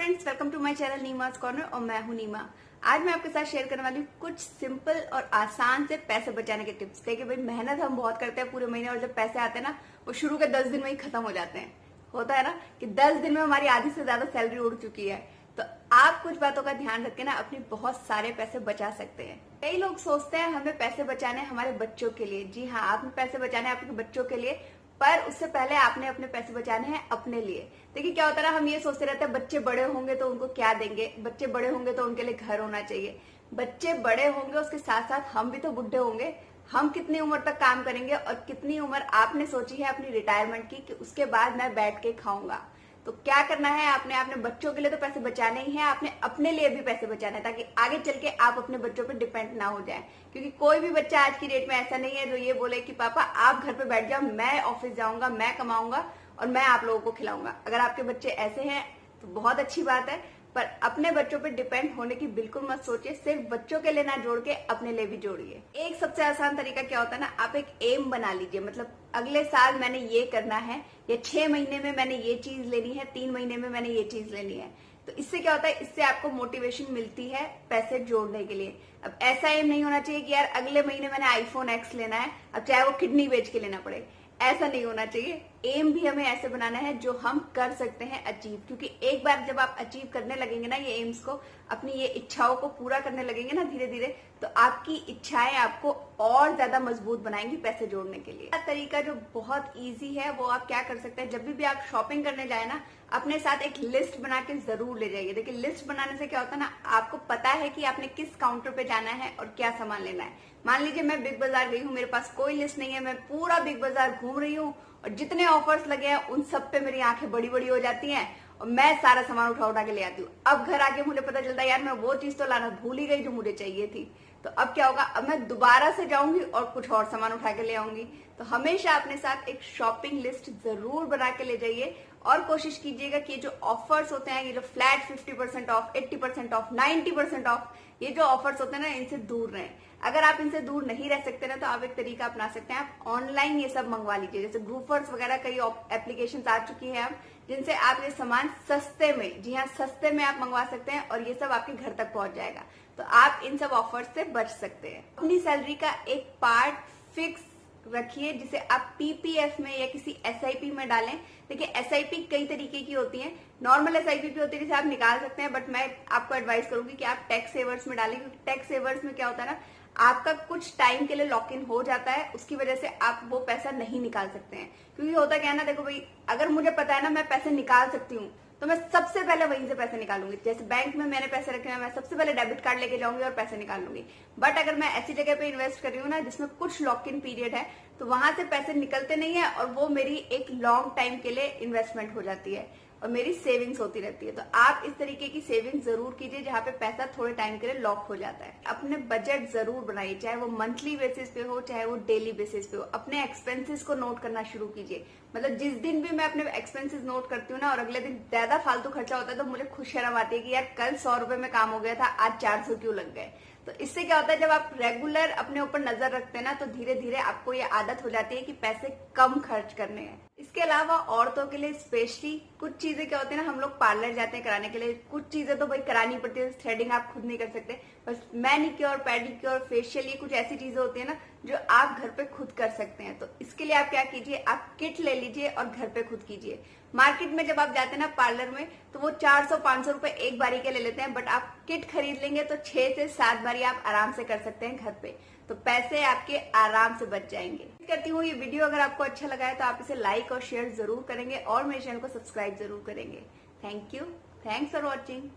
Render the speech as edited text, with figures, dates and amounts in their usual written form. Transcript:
Friends, welcome to my channel Neema's corner और मैं हूं नीमा। आज मैं आपके साथ शेयर करने वाली हूँ कुछ सिंपल और आसान से पैसे बचाने के टिप्स। देखिए भाई, मेहनत हम बहुत करते हैं पूरे महीने और जब पैसे आते हैं ना, वो शुरू के 10 दिन में ही खत्म हो जाते हैं। होता है ना कि 10 दिन में हमारी आधी से ज्यादा सैलरी उड़ चुकी है। तो आप कुछ बातों का ध्यान रख के ना अपनी बहुत सारे पैसे बचा सकते हैं। कई लोग सोचते हैं हमें पैसे बचाने हमारे बच्चों के लिए। जी हाँ, आपने पैसे बचाने आपके बच्चों के लिए, पर उससे पहले आपने अपने पैसे बचाने हैं अपने लिए। देखिए क्या होता है ना, हम ये सोचते रहते हैं बच्चे बड़े होंगे तो उनको क्या देंगे, बच्चे बड़े होंगे तो उनके लिए घर होना चाहिए। बच्चे बड़े होंगे, उसके साथ साथ हम भी तो बुढ़े होंगे। हम कितनी उम्र तक काम करेंगे और कितनी उम्र आपने सोची है अपनी रिटायरमेंट की कि उसके बाद मैं बैठ के खाऊंगा। तो क्या करना है, आपने अपने बच्चों के लिए तो पैसे बचाने ही हैं, आपने अपने लिए भी पैसे बचाने हैं ताकि आगे चल के आप अपने बच्चों पे डिपेंड ना हो जाए। क्योंकि कोई भी बच्चा आज की डेट में ऐसा नहीं है जो ये बोले कि पापा आप घर पे बैठ जाओ, मैं ऑफिस जाऊंगा, मैं कमाऊंगा और मैं आप लोगों को खिलाऊंगा। अगर आपके बच्चे ऐसे हैं तो बहुत अच्छी बात है, पर अपने बच्चों पे डिपेंड होने की बिल्कुल मत सोचिए। सिर्फ बच्चों के लिए ना जोड़ के अपने लिए भी जोड़िए। एक सबसे आसान तरीका क्या होता है ना, आप एक एम बना लीजिए। मतलब अगले साल मैंने ये करना है, या 6 महीने में मैंने ये चीज लेनी है, 3 महीने में मैंने ये चीज लेनी है। तो इससे क्या होता है, इससे आपको मोटिवेशन मिलती है पैसे जोड़ने के लिए। अब ऐसा एम नहीं होना चाहिए कि यार अगले महीने मैंने आईफोन एक्स लेना है, अब चाहे वो किडनी बेच के लेना पड़े। ऐसा नहीं होना चाहिए। एम भी हमें ऐसे बनाना है जो हम कर सकते हैं अचीव। क्योंकि एक बार जब आप अचीव करने लगेंगे ना ये एम्स को, अपनी ये इच्छाओं को पूरा करने लगेंगे ना धीरे धीरे, तो आपकी इच्छाएं आपको और ज्यादा मजबूत बनाएंगी पैसे जोड़ने के लिए। तरीका जो बहुत इजी है वो आप क्या कर सकते हैं, जब भी आप शॉपिंग करने जाए ना, अपने साथ एक लिस्ट बना के जरूर ले जाइए। देखिए लिस्ट बनाने से क्या होता है ना, आपको पता है कि आपने किस काउंटर पे जाना है और क्या सामान लेना है। मान लीजिए मैं बिग बाजार गई हूँ, मेरे पास कोई लिस्ट नहीं है, मैं पूरा बिग बाजार घूम रही हूँ और जितने ऑफर्स लगे हैं उन सब पे मेरी आंखें बड़ी बड़ी हो जाती हैं और मैं सारा सामान उठा उठा के ले आती हूँ। अब घर आके मुझे पता चलता है यार मैं वो चीज तो लाना भूल ही गई जो मुझे चाहिए थी। तो अब क्या होगा, अब मैं दोबारा से जाऊंगी और कुछ और सामान उठा के ले आऊंगी। तो हमेशा अपने साथ एक शॉपिंग लिस्ट जरूर बना के ले जाइए और कोशिश कीजिएगा कि जो ऑफर्स होते हैं, ये जो फ्लैट 50% ऑफ, 80% ऑफ, 90% ऑफ, ये जो ऑफर्स होते हैं ना, इनसे दूर रहें। अगर आप इनसे दूर नहीं रह सकते ना, तो आप एक तरीका अपना सकते हैं, आप ऑनलाइन ये सब मंगवा लीजिए। जैसे ग्रुपर्स वगैरह कई एप्लीकेशन आ चुकी है अब, जिनसे आप ये सामान सस्ते में, जी हाँ सस्ते में आप मंगवा सकते हैं और ये सब आपके घर तक पहुंच जाएगा। तो आप इन सब ऑफर्स से बच सकते हैं। अपनी सैलरी का एक पार्ट फिक्स रखिए जिसे आप पीपीएफ में या किसी एसआईपी में डालें। देखिए एसआईपी कई तरीके की होती है। नॉर्मल एसआईपी भी होती है जिसे आप निकाल सकते हैं, बट मैं आपको एडवाइस करूंगी कि आप टैक्स सेवर्स में डालें। क्योंकि टैक्स सेवर्स में क्या होता है ना, आपका कुछ टाइम के लिए लॉक इन हो जाता है, उसकी वजह से आप वो पैसा नहीं निकाल सकते हैं। क्योंकि होता क्या है ना, देखो भाई, अगर मुझे पता है ना मैं पैसे निकाल सकती हूँ तो मैं सबसे पहले वहीं से पैसे निकालूंगी। जैसे बैंक में मैंने पैसे रखे हैं, मैं सबसे पहले डेबिट कार्ड लेके जाऊंगी और पैसे निकाल लूंगी। बट अगर मैं ऐसी जगह पे इन्वेस्ट कर रही हूँ ना जिसमें कुछ लॉक इन पीरियड है, तो वहां से पैसे निकलते नहीं है और वो मेरी एक लॉन्ग टाइम के लिए इन्वेस्टमेंट हो जाती है और मेरी सेविंग्स होती रहती है। तो आप इस तरीके की सेविंग जरूर कीजिए जहां पे पैसा थोड़े टाइम के लिए लॉक हो जाता है। अपने बजट जरूर बनाइए, चाहे वो मंथली बेसिस पे हो चाहे वो डेली बेसिस पे हो। अपने एक्सपेंसेस को नोट करना शुरू कीजिए। मतलब जिस दिन भी मैं अपने एक्सपेंसेस नोट करती हूँ ना और अगले दिन ज्यादा फालतू खर्चा होता है तो मुझे खुद शर्म आती है कि यार कल 100 रुपए में काम हो गया था, आज 400 क्यों लग गए। तो इससे क्या होता है, जब आप रेगुलर अपने ऊपर नजर रखते हैं ना, तो धीरे धीरे आपको ये आदत हो जाती है कि पैसे कम खर्च करने हैं। इसके अलावा औरतों के लिए स्पेशली कुछ चीजें क्या होती है ना, हम लोग पार्लर जाते हैं कराने के लिए, कुछ चीजें तो भाई करानी पड़ती है। थ्रेडिंग आप खुद नहीं कर सकते, बस मैनिक्योर, पेडिक्योर, फेशियल, ये कुछ ऐसी चीजें होती है ना जो आप घर पे खुद कर सकते हैं। तो इसके लिए आप क्या कीजिए, आप किट ले लीजिए और घर पे खुद कीजिए। मार्केट में जब आप जाते हैं ना पार्लर में, तो वो 400-500 रुपए एक बारी के ले लेते हैं, बट आप किट खरीद लेंगे तो 6 से 7 बारी आप आराम से कर सकते हैं घर पे। तो पैसे आपके आराम से बच जाएंगे। करती हूँ ये वीडियो अगर आपको अच्छा लगा है तो आप इसे लाइक और शेयर जरूर करेंगे और मेरे चैनल को सब्सक्राइब जरूर करेंगे। Thank you, thanks for watching.